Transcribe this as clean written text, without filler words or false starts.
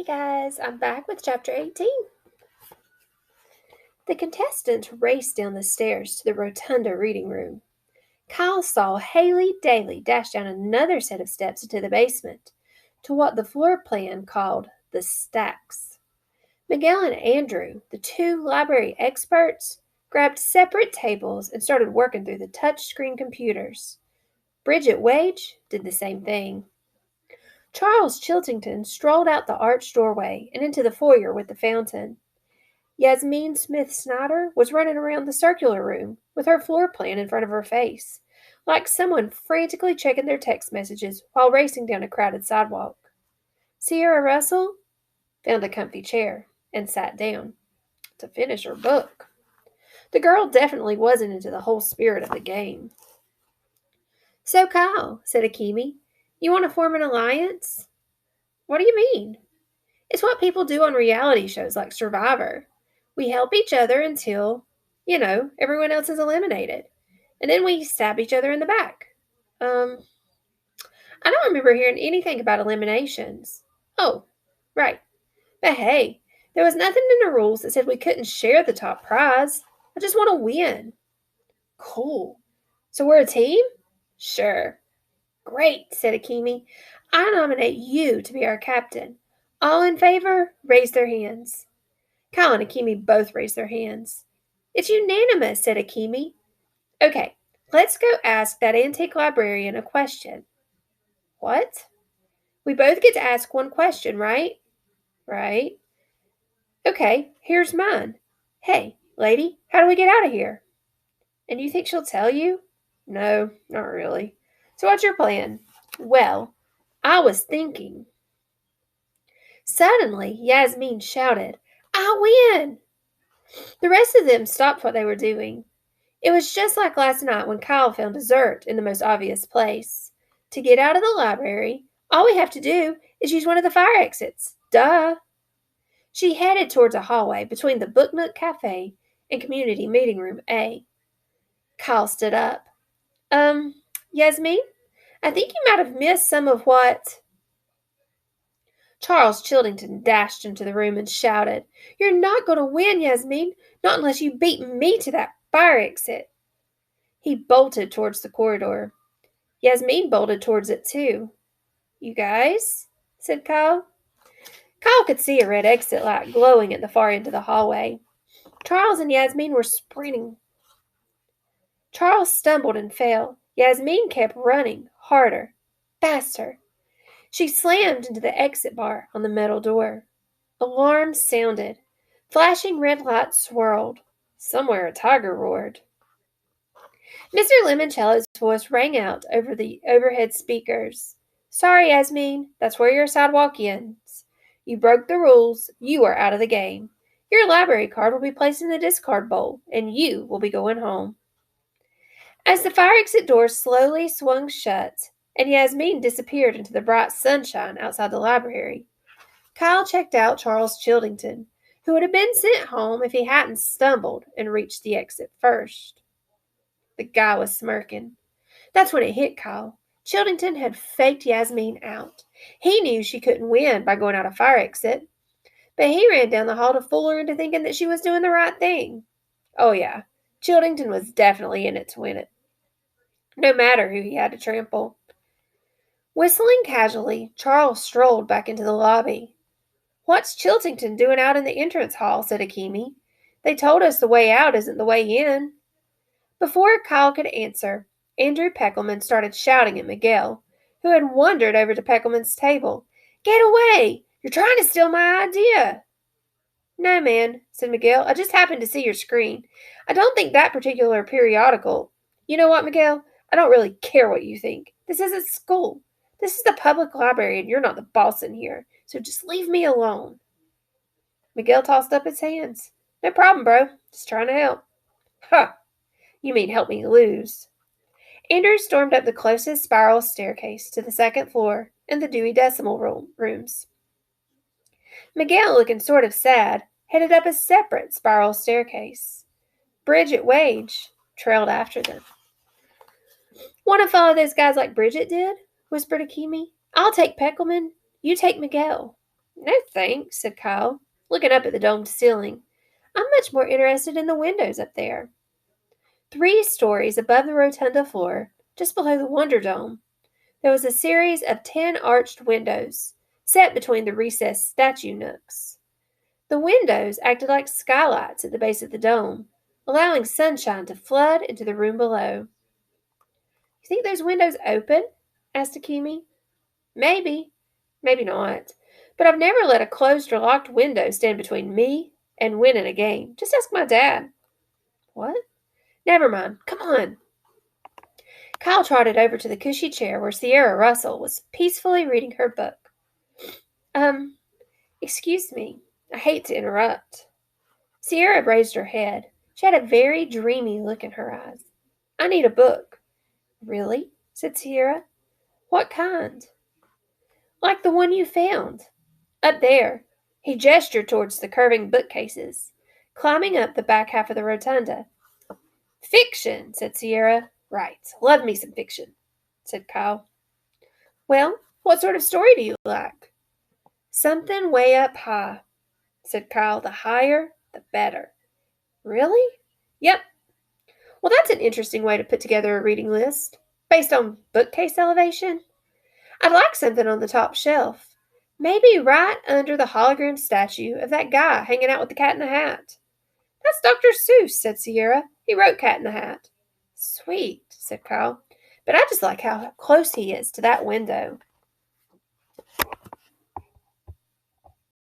Hey guys, I'm back with chapter 18. The contestants raced down the stairs to the rotunda reading room. Kyle saw Haley Daly dash down another set of steps into the basement, to what the floor plan called the stacks. Miguel and Andrew, the two library experts, grabbed separate tables and started working through the touchscreen computers. Bridget Wage did the same thing. Charles Chiltington strolled out the arched doorway and into the foyer with the fountain. Yasmin Smith Snyder was running around the circular room with her floor plan in front of her face, like someone frantically checking their text messages while racing down a crowded sidewalk. Sierra Russell found a comfy chair and sat down to finish her book. The girl definitely wasn't into the whole spirit of the game. "So, Kyle," said Akemi, "you want to form an alliance?" "What do you mean?" "It's what people do on reality shows like Survivor. We help each other until, everyone else is eliminated. And then we stab each other in the back." I don't remember hearing anything about eliminations." "Oh, right. But hey, there was nothing in the rules that said we couldn't share the top prize. I just want to win." "Cool. So we're a team?" "Sure." "Great," said Akemi. "I nominate you to be our captain. All in favor, raise their hands." Kyle and Akemi both raised their hands. "It's unanimous," said Akemi. "Okay, let's go ask that antique librarian a question." "What?" "We both get to ask one question, right?" "Right." "Okay, here's mine. Hey, lady, how do we get out of here?" "And you think she'll tell you?" "No, not really. So what's your plan?" "Well, I was thinking." Suddenly, Yasmin shouted, "I win!" The rest of them stopped what they were doing. It was just like last night when Kyle found dessert in the most obvious place. To get out of the library, all we have to do is use one of the fire exits. Duh! She headed towards a hallway between the Book Nook Cafe and Community Meeting Room A. Kyle stood up. Yasmin, I think you might have missed some of what..." Charles Chiltington dashed into the room and shouted, "You're not going to win, Yasmin, not unless you beat me to that fire exit." He bolted towards the corridor. Yasmin bolted towards it too. "You guys?" said Kyle. Kyle could see a red exit light glowing at the far end of the hallway. Charles and Yasmin were sprinting. Charles stumbled and fell. Yasmin kept running, harder, faster. She slammed into the exit bar on the metal door. Alarms sounded. Flashing red lights swirled. Somewhere a tiger roared. Mr. Lemoncello's voice rang out over the overhead speakers. "Sorry, Yasmin, that's where your sidewalk ends. You broke the rules. You are out of the game. Your library card will be placed in the discard bowl, and you will be going home." As the fire exit door slowly swung shut, and Yasmin disappeared into the bright sunshine outside the library, Kyle checked out Charles Chiltington, who would have been sent home if he hadn't stumbled and reached the exit first. The guy was smirking. That's when it hit Kyle. Chiltington had faked Yasmin out. He knew she couldn't win by going out a fire exit, but he ran down the hall to fool her into thinking that she was doing the right thing. Oh yeah, Chiltington was definitely in it to win it, no matter who he had to trample. Whistling casually, Charles strolled back into the lobby. "What's Chiltington doing out in the entrance hall?" said Akemi. "They told us the way out isn't the way in." Before Kyle could answer, Andrew Peckelman started shouting at Miguel, who had wandered over to Peckelman's table. "Get away! You're trying to steal my idea!" "No, man," said Miguel. "I just happened to see your screen. I don't think that particular periodical..." "You know what, Miguel? I don't really care what you think. This isn't school. This is the public library, and you're not the boss in here. So just leave me alone." Miguel tossed up his hands. "No problem, bro. Just trying to help." "Huh. You mean help me lose." Andrew stormed up the closest spiral staircase to the second floor and the Dewey Decimal rooms. Miguel, looking sort of sad, headed up a separate spiral staircase. Bridget Wage trailed after them. "Want to follow those guys like Bridget did?" whispered Akemi. "I'll take Peckelman. You take Miguel." No thanks, said Kyle, looking up at the domed ceiling. I'm much more interested in the windows up there. 3 stories above the rotunda floor, just below the Wonder Dome, there was a series of 10 arched windows, set between the recessed statue nooks. The windows acted like skylights at the base of the dome, allowing sunshine to flood into the room below. You think those windows open? Asked Akemi. Maybe, maybe not. But I've never let a closed or locked window stand between me and winning a game. Just ask my dad. What? Never mind. Come on. Kyle trotted over to the cushy chair where Sierra Russell was peacefully reading her book. Um, excuse me. I hate to interrupt. Sierra raised her head. She had a very dreamy look in her eyes. I need a book. Really? Said Sierra. What kind? Like the one you found. Up there. He gestured towards the curving bookcases, climbing up the back half of the rotunda. Fiction, said Sierra. Right. Love me some fiction, said Kyle. Well, what sort of story do you like? Something way up high, said Kyle. The higher, the better. Really? Yep. Well, that's an interesting way to put together a reading list. Based on bookcase elevation? I'd like something on the top shelf. Maybe right under the hologram statue of that guy hanging out with the cat in the hat. That's Dr. Seuss, said Sierra. He wrote Cat in the Hat. Sweet, said Kyle. But I just like how close he is to that window.